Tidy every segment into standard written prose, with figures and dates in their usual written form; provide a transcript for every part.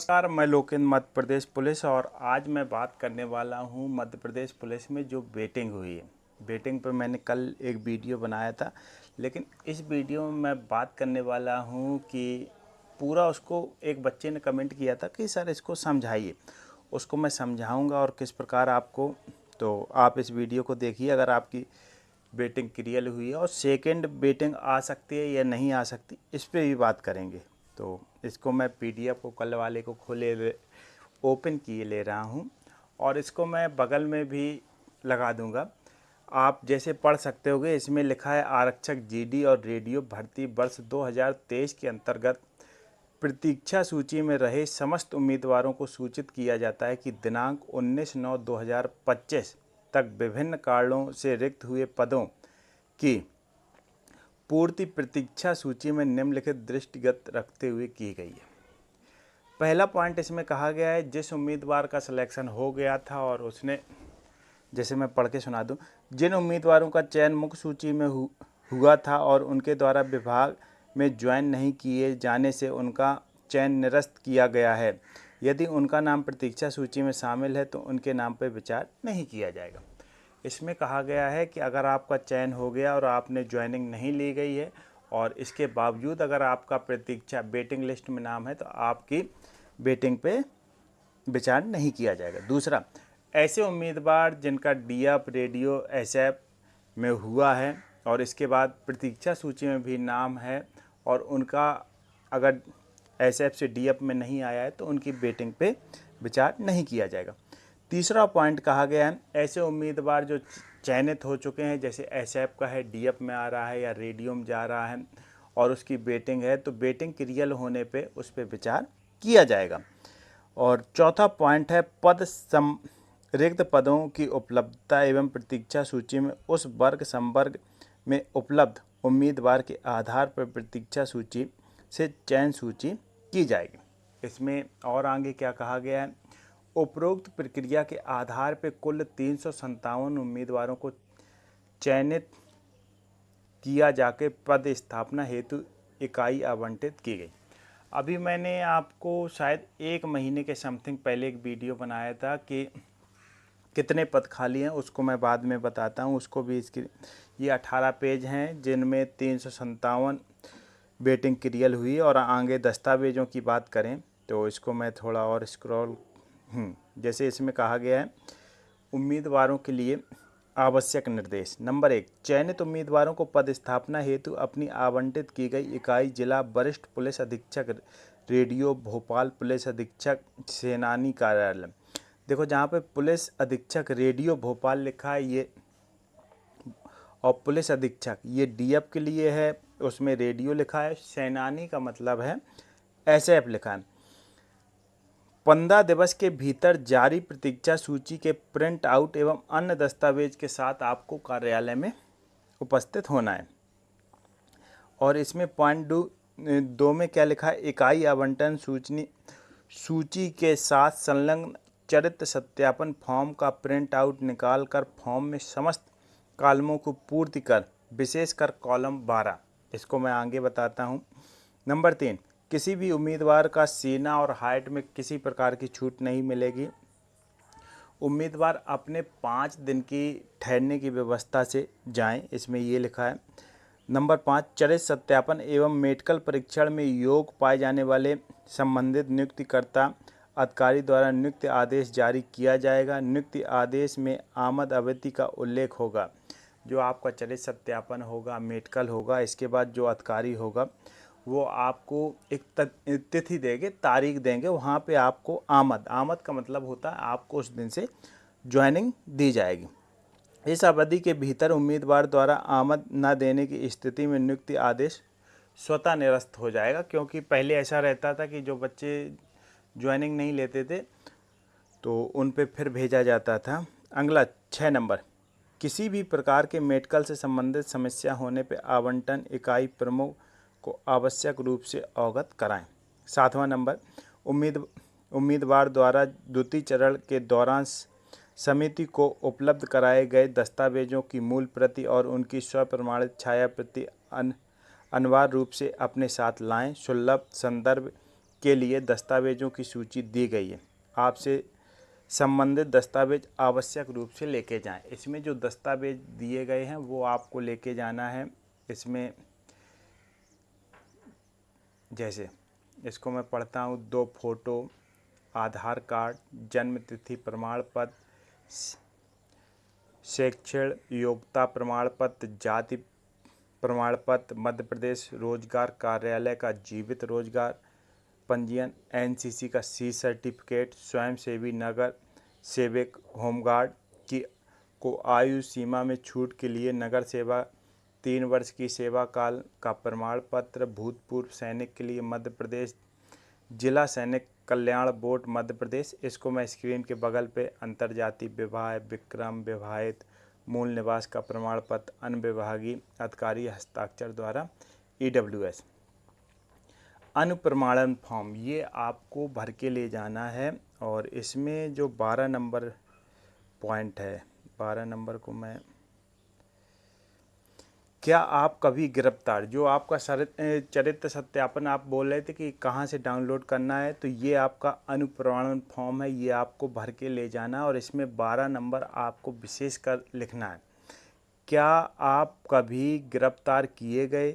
नमस्कार, मैं लोकेंद्र मध्य प्रदेश पुलिस और आज मैं बात करने वाला हूं मध्य प्रदेश पुलिस में जो बेटिंग हुई है। बेटिंग पर मैंने कल एक वीडियो बनाया था, लेकिन इस वीडियो में मैं बात करने वाला हूं कि पूरा उसको एक बच्चे ने कमेंट किया था कि सर इसको समझाइए। उसको मैं समझाऊंगा और किस प्रकार आपको, तो आप इस वीडियो को देखिए। अगर आपकी बेटिंग क्लियर हुई है और सेकंड बेटिंग आ सकती है या नहीं आ सकती, इस पर भी बात करेंगे। तो इसको मैं पीडीएफ को कल वाले को ओपन किए ले रहा हूँ और इसको मैं बगल में भी लगा दूँगा। आप जैसे पढ़ सकते होगे, इसमें लिखा है आरक्षक जीडी और रेडियो भर्ती वर्ष 2023 के अंतर्गत प्रतीक्षा सूची में रहे समस्त उम्मीदवारों को सूचित किया जाता है कि दिनांक 19/9/2025 तक विभिन्न कारणों से रिक्त हुए पदों की पूर्ति प्रतीक्षा सूची में निम्नलिखित दृष्टिगत रखते हुए की गई है। पहला पॉइंट इसमें कहा गया है, जिस उम्मीदवार का सिलेक्शन हो गया था और उसने, जैसे मैं पढ़ के सुना दूं, जिन उम्मीदवारों का चयन मुख्य सूची में हुआ था और उनके द्वारा विभाग में ज्वाइन नहीं किए जाने से उनका चयन निरस्त किया गया है, यदि उनका नाम प्रतीक्षा सूची में शामिल है तो उनके नाम पर विचार नहीं किया जाएगा। इसमें कहा गया है कि अगर आपका चयन हो गया और आपने ज्वाइनिंग नहीं ली गई है और इसके बावजूद अगर आपका प्रतीक्षा वेटिंग लिस्ट में नाम है तो आपकी वेटिंग पे विचार नहीं किया जाएगा। दूसरा, ऐसे उम्मीदवार जिनका डीएफ रेडियो एसएफ में हुआ है और इसके बाद प्रतीक्षा सूची में भी नाम है और उनका अगर एसएफ से डीएफ में नहीं आया है तो उनकी वेटिंग पे विचार नहीं किया जाएगा। तीसरा पॉइंट कहा गया है, ऐसे उम्मीदवार जो चयनित हो चुके हैं, जैसे एसएफ का है, डीएफ में आ रहा है या रेडियो में जा रहा है और उसकी वेटिंग है, तो वेटिंग क्लियर होने पे उस पर विचार किया जाएगा। और चौथा पॉइंट है, रिक्त पदों की उपलब्धता एवं प्रतीक्षा सूची में उस वर्ग संवर्ग में उपलब्ध उम्मीदवार के आधार पर प्रतीक्षा सूची से चयन सूची की जाएगी। इसमें और आगे क्या कहा गया है, उपरोक्त प्रक्रिया के आधार पर कुल 357 उम्मीदवारों को चयनित किया जाकर पद स्थापना हेतु इकाई आवंटित की गई। अभी मैंने आपको शायद 1 महीने के समथिंग पहले एक वीडियो बनाया था कि कितने पद खाली हैं, उसको मैं बाद में बताता हूं। उसको भी इसकी ये 18 पेज हैं जिनमें 357 वेटिंग क्लियर हुई। और आगे दस्तावेज़ों की बात करें तो इसको मैं थोड़ा और स्क्रॉल जैसे इसमें कहा गया है, उम्मीदवारों के लिए आवश्यक निर्देश। नंबर 1, चयनित उम्मीदवारों को पदस्थापना हेतु अपनी आवंटित की गई इकाई जिला वरिष्ठ पुलिस अधीक्षक रेडियो भोपाल पुलिस अधीक्षक सेनानी कार्यालय। देखो, जहाँ पे पुलिस अधीक्षक रेडियो भोपाल लिखा है ये और पुलिस अधीक्षक ये डीएफ के लिए है, उसमें रेडियो लिखा है, सेनानी का मतलब है एसएफ लिखा है। 15 दिवस के भीतर जारी प्रतीक्षा सूची के प्रिंट आउट एवं अन्य दस्तावेज के साथ आपको कार्यालय में उपस्थित होना है। और इसमें पॉइंट 2 में क्या लिखा है, इकाई आवंटन सूची के साथ संलग्न चरित्र सत्यापन फॉर्म का प्रिंट आउट निकाल कर फॉर्म में समस्त कॉलमों को पूर्ति कर, विशेषकर कॉलम 12। इसको मैं आगे बताता हूँ। नंबर 3, किसी भी उम्मीदवार का सीना और हाइट में किसी प्रकार की छूट नहीं मिलेगी। उम्मीदवार अपने 5 दिन की ठहरने की व्यवस्था से जाएं, इसमें ये लिखा है। नंबर 5, चरित्र सत्यापन एवं मेडिकल परीक्षण में योग पाए जाने वाले संबंधित नियुक्तिकर्ता अधिकारी द्वारा नियुक्ति आदेश जारी किया जाएगा। नियुक्ति आदेश में आमद अवधि का उल्लेख होगा। जो आपका चरित्र सत्यापन होगा, मेडिकल होगा, इसके बाद जो अधिकारी होगा वो आपको एक तिथि देंगे, तारीख देंगे, वहाँ पे आपको आमद का मतलब होता है आपको उस दिन से ज्वाइनिंग दी जाएगी। इस अवधि के भीतर उम्मीदवार द्वारा आमद न देने की स्थिति में नियुक्ति आदेश स्वतः निरस्त हो जाएगा, क्योंकि पहले ऐसा रहता था कि जो बच्चे ज्वाइनिंग नहीं लेते थे तो उन पे फिर भेजा जाता था। अगला 6 नंबर, किसी भी प्रकार के मेडिकल से संबंधित समस्या होने पर आवंटन इकाई प्रमुख को आवश्यक रूप से अवगत कराएं। 7वां नंबर, उम्मीदवार द्वारा द्वितीय चरण के दौरान समिति को उपलब्ध कराए गए दस्तावेजों की मूल प्रति और उनकी स्वप्रमाणित छाया प्रति अनिवार्य रूप से अपने साथ लाएं। सुलभ संदर्भ के लिए दस्तावेज़ों की सूची दी गई है। आपसे संबंधित दस्तावेज आवश्यक रूप से लेके जाएं। इसमें जो दस्तावेज दिए गए हैं वो आपको लेके जाना है। इसमें जैसे इसको मैं पढ़ता हूँ, 2 फोटो, आधार कार्ड, जन्म तिथि प्रमाण पत्र, शैक्षणिक योग्यता प्रमाण पत्र, जाति प्रमाण पत्र, मध्य प्रदेश रोजगार कार्यालय का जीवित रोजगार पंजीयन, एनसीसी का सी सर्टिफिकेट, स्वयंसेवी नगर सेवक होमगार्ड की को आयु सीमा में छूट के लिए नगर सेवा 3 वर्ष की सेवा काल का प्रमाण पत्र, भूतपूर्व सैनिक के लिए मध्य प्रदेश जिला सैनिक कल्याण बोर्ड मध्य प्रदेश। इसको मैं स्क्रीन के बगल पे अंतर्जातीय विवाह, विक्रम, विवाहित, मूल निवास का प्रमाण पत्र, अन्य विभागीय अधिकारी हस्ताक्षर द्वारा EWS। अनुप्रमाणन फॉर्म ये आपको भर के ले जाना है और इसमें जो 12 नंबर पॉइंट है, 12 नंबर को मैं, क्या आप कभी गिरफ्तार, जो आपका चरित्र सत्यापन आप बोल रहे थे कि कहाँ से डाउनलोड करना है, तो ये आपका अनुप्रमाणन फॉर्म है, ये आपको भर के ले जाना है और इसमें 12 नंबर आपको विशेष कर लिखना है। क्या आप कभी गिरफ्तार किए गए?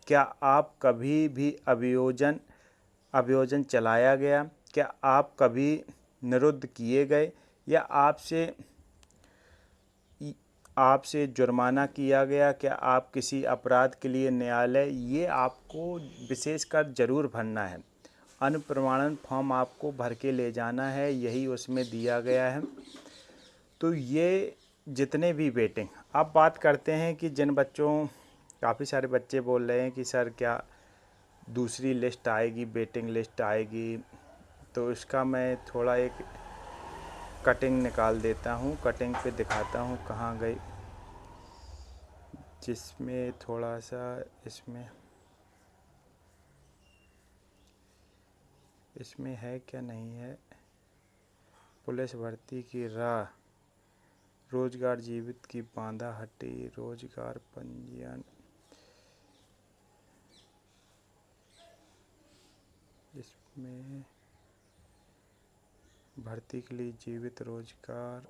क्या आप कभी भी अभियोजन चलाया गया? क्या आप कभी निरुद्ध किए गए या आपसे जुर्माना किया गया? क्या आप किसी अपराध के लिए न्यायालय, ये आपको विशेषकर ज़रूर भरना है। अनुप्रमाणन फॉर्म आपको भर के ले जाना है, यही उसमें दिया गया है। तो ये जितने भी वेटिंग, अब बात करते हैं कि जिन बच्चों, काफ़ी सारे बच्चे बोल रहे हैं कि सर क्या दूसरी लिस्ट आएगी, वेटिंग लिस्ट आएगी, तो इसका मैं थोड़ा एक कटिंग निकाल देता हूँ, कटिंग पे दिखाता हूँ कहाँ गई, जिसमें थोड़ा सा इसमें है क्या नहीं है। पुलिस भर्ती की राह, रोजगार जीवित की बांधा हटी, रोजगार पंजीयन, इसमें भर्ती के लिए जीवित रोजगार,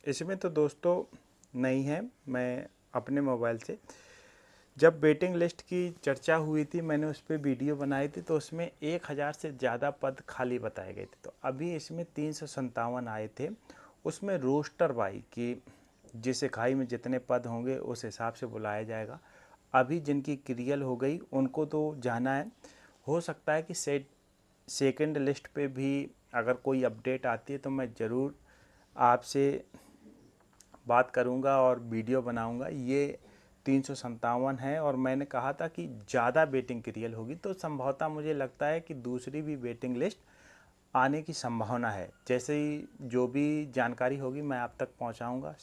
इसमें तो दोस्तों नहीं है। मैं अपने मोबाइल से जब वेटिंग लिस्ट की चर्चा हुई थी, मैंने उस पर वीडियो बनाई थी, तो उसमें 1000 से ज़्यादा पद खाली बताए गए थे। तो अभी इसमें 357 आए थे। उसमें रोस्टर बाई कि जिस इकाई में जितने पद होंगे उस हिसाब से बुलाया जाएगा। अभी जिनकी क्लियर हो गई उनको तो जाना है। हो सकता है कि सेकंड लिस्ट पे भी अगर कोई अपडेट आती है तो मैं ज़रूर आपसे बात करूंगा और वीडियो बनाऊंगा। ये 357 है और मैंने कहा था कि ज़्यादा वेटिंग क्लियर होगी, तो संभवतः मुझे लगता है कि दूसरी भी वेटिंग लिस्ट आने की संभावना है। जैसे ही जो भी जानकारी होगी मैं आप तक पहुंचाऊंगा।